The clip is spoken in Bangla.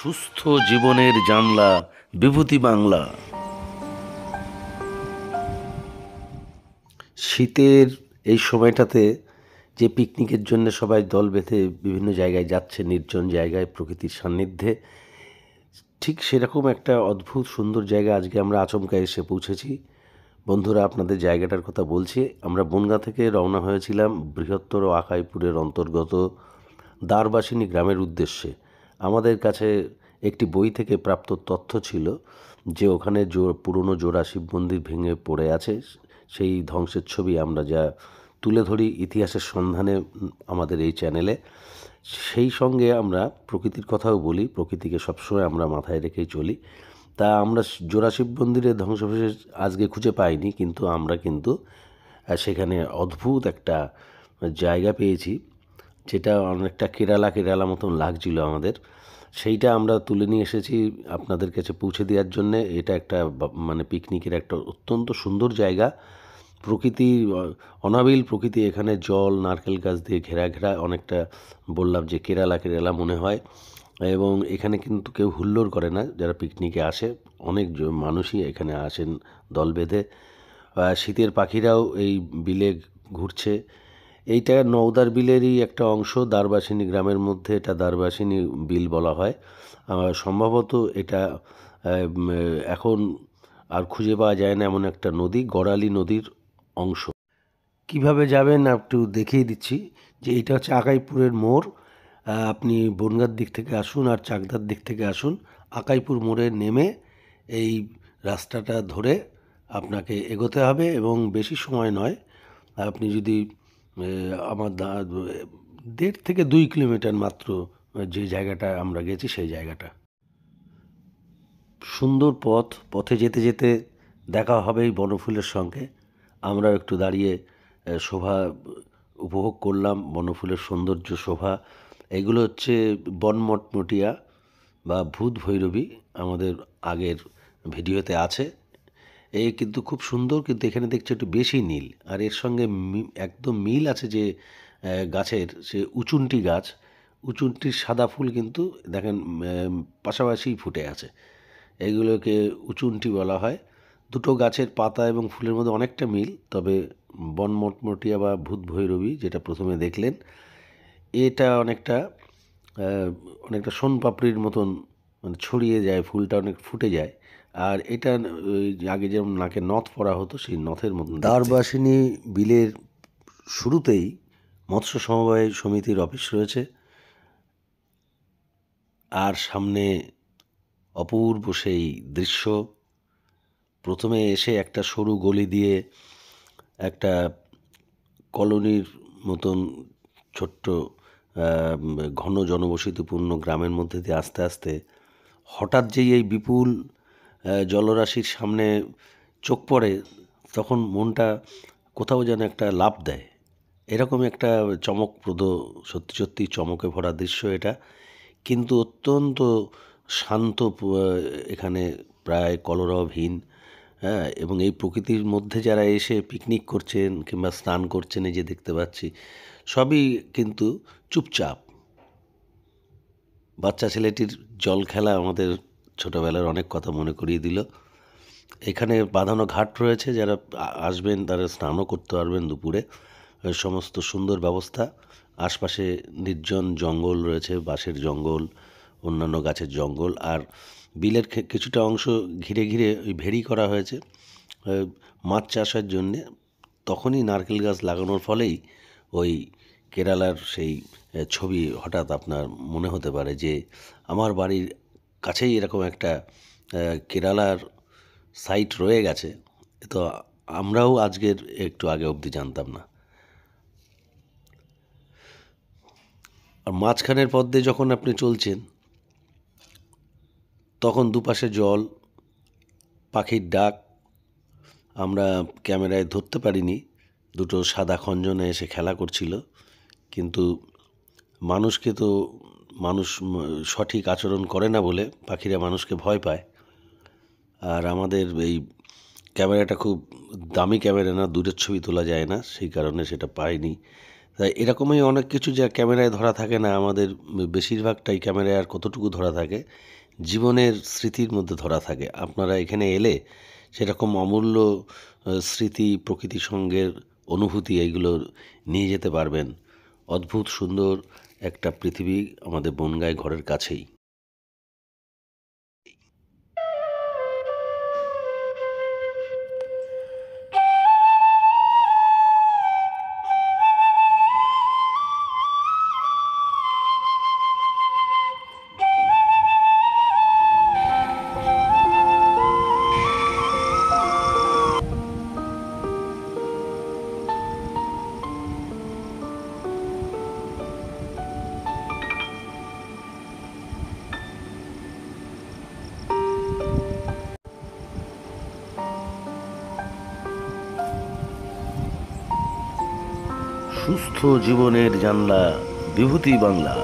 সুস্থ জীবনের জানলা বিভূতি বাংলা। শীতের এই সময়টাতে যে পিকনিকের জন্য সবাই দল বেঁধে বিভিন্ন জায়গায় যাচ্ছে, নির্জন জায়গায় প্রকৃতির সান্নিধ্যে, ঠিক সেরকম একটা অদ্ভুত সুন্দর জায়গা আজকে আমরা আচমকা এসে পৌঁছেছি। বন্ধুরা, আপনাদের জায়গাটার কথা বলছি। আমরা বনগাঁ থেকে রওনা হয়েছিলাম বৃহত্তর আকাইপুরের অন্তর্গত দ্বারবাসিনী গ্রামের উদ্দেশ্যে। আমাদের কাছে একটি বই থেকে প্রাপ্ত তথ্য ছিল যে ওখানে পুরনো জোড়া শিব মন্দির ভেঙে পড়ে আছে। সেই ধ্বংসের ছবি আমরা যা তুলে ধরি ইতিহাসের সন্ধানে আমাদের এই চ্যানেলে। সেই সঙ্গে আমরা প্রকৃতির কথাও বলি, প্রকৃতিকে সবসময় আমরা মাথায় রেখেই চলি। তা আমরা জোড়া শিব মন্দিরের ধ্বংসাবশেষ আজকে খুঁজে পাইনি, কিন্তু আমরা সেখানে অদ্ভুত একটা জায়গা পেয়েছি, যেটা অনেকটা কেরালা মতন লাগছিল আমাদের। সেইটা আমরা তুলে নিয়ে এসেছি আপনাদের কাছে পৌঁছে দেওয়ার জন্যে। এটা একটা মানে পিকনিকের একটা অত্যন্ত সুন্দর জায়গা। প্রকৃতি, অনাবিল প্রকৃতি। এখানে জল, নারকেল গাছ দিয়ে ঘেরা ঘেরা, অনেকটা বললাম যে কেরালা মনে হয়। এবং এখানে কিন্তু কেউ হুল্লোড় করে না যারা পিকনিকে আসে। অনেক মানুষই এখানে আসেন দল বেঁধে। শীতের পাখিরাও এই বিলে ঘুরছে। এইটা নওদার বিলেরই একটা অংশ। দ্বারবাসিনী গ্রামের মধ্যে এটা দ্বারবাসিনী বিল বলা হয়। সম্ভবত এটা এখন আর খুঁজে পাওয়া যায় না এমন একটা নদী, গড়ালি নদীর অংশ। কিভাবে যাবেন একটু দেখিয়ে দিচ্ছি। যে এটা হচ্ছে আকাইপুরের মোড়। আপনি বনগাঁর দিক থেকে আসুন আর চাকদার দিক থেকে আসুন, আকাইপুর মোড়ে নেমে এই রাস্তাটা ধরে আপনাকে এগোতে হবে। এবং বেশি সময় নয়, আপনি যদি আমার 1.5 থেকে 2 কিলোমিটার মাত্র যে জায়গাটা আমরা গেছি সেই জায়গাটা। সুন্দর পথে যেতে যেতে দেখা হবে এই বনফুলের সঙ্গে। আমরাও একটু দাঁড়িয়ে শোভা উপভোগ করলাম, বনফুলের সৌন্দর্য, শোভা। এগুলো হচ্ছে বনমটমটিয়া বা ভূত ভৈরবী, আমাদের আগের ভিডিওতে আছে। এই কিন্তু খুব সুন্দর, কিন্তু এখানে দেখছি একটু বেশি নীল। আর এর সঙ্গে একদম মিল আছে যে গাছের, সে উচুনটি গাছ। উচুনটির সাদা ফুল কিন্তু দেখেন পাশাপাশি ফুটে আছে। এগুলোকে উচুনটি বলা হয়। দুটো গাছের পাতা এবং ফুলের মধ্যে অনেকটা মিল। তবে বনমটমটিয়া বা ভূত ভৈরবী যেটা প্রথমে দেখলেন, এটা অনেকটা সোনপাপড়ির মতন, মানে ছড়িয়ে যায়, ফুলটা অনেক ফুটে যায়। আর এটা ওই আগে যেমন নাকে নথ পরা হতো সেই নথের মতন। দ্বারবাসিনী বিলের শুরুতেই মৎস্য সমবায় সমিতির অফিস রয়েছে। আর সামনে অপূর্ব সেই দৃশ্য। প্রথমে এসে একটা সরু গলি দিয়ে একটা কলোনির মতন ছোট্ট ঘন জনবসতিপূর্ণ গ্রামের মধ্যে দিয়ে আস্তে আস্তে হঠাৎ যেই এই বিপুল জলরাশির সামনে চোখ পড়ে, তখন মনটা কোথাও যেন একটা লাফ দেয়। এরকম একটা চমকপ্রদ, সত্যি সত্যি চমকে ভরা দৃশ্য এটা। কিন্তু অত্যন্ত শান্ত, এখানে প্রায় কলরবহীন। হ্যাঁ, এবং এই প্রকৃতির মধ্যে যারা এসে পিকনিক করছেন কিংবা স্নান করছেন, এই যে দেখতে পাচ্ছি, সবই কিন্তু চুপচাপ। বাচ্চা ছেলেটির জল খেলা আমাদের ছোটোবেলার অনেক কথা মনে করিয়ে দিল। এখানে বাঁধানো ঘাট রয়েছে, যারা আসবেন তারা স্নানও করতে পারবেন দুপুরে। সমস্ত সুন্দর ব্যবস্থা। আশপাশে নির্জন জঙ্গল রয়েছে, বাঁশের জঙ্গল, অন্যান্য গাছের জঙ্গল। আর বিলের কিছুটা অংশ ঘিরে ঘিরে ওই ভেরি করা হয়েছে মাছ চাষের জন্যে। তখনই নারকেল গাছ লাগানোর ফলেই ওই কেরালার সেই ছবি হঠাৎ আপনার মনে হতে পারে যে আমার বাড়ির কাছেই এরকম একটা কেরালার সাইট রয়ে গেছে। তো আমরাও আজকের একটু আগে অবধি জানতাম না। আর মাঝখানের পথ দিয়ে যখন আপনি চলছেন, তখন দুপাশে জল, পাখির ডাক। আমরা ক্যামেরায় ধরতে পারিনি, দুটো সাদা খঞ্জনে এসে খেলা করছিল। কিন্তু মানুষ সঠিক আচরণ করে না বলে পাখিরা মানুষকে ভয় পায়। আর আমাদের এই ক্যামেরাটা খুব দামি ক্যামেরা না, দূরের ছবি তোলা যায় না, সেই কারণে সেটা পাইনি। তাই এরকমই অনেক কিছু যা ক্যামেরায় ধরা থাকে না, আমাদের বেশিরভাগটাই ক্যামেরায় আর কতটুকু ধরা থাকে, জীবনের স্মৃতির মধ্যে ধরা থাকে। আপনারা এখানে এলে সেরকম অমূল্য স্মৃতি, প্রকৃতির সঙ্গের অনুভূতি এইগুলো নিয়ে যেতে পারবেন। অদ্ভুত সুন্দর একটা পৃথিবী আমাদের বনগাঁ ঘরের কাছেই। সুস্থ জীবনের জানলা, বিভূতি বাংলা।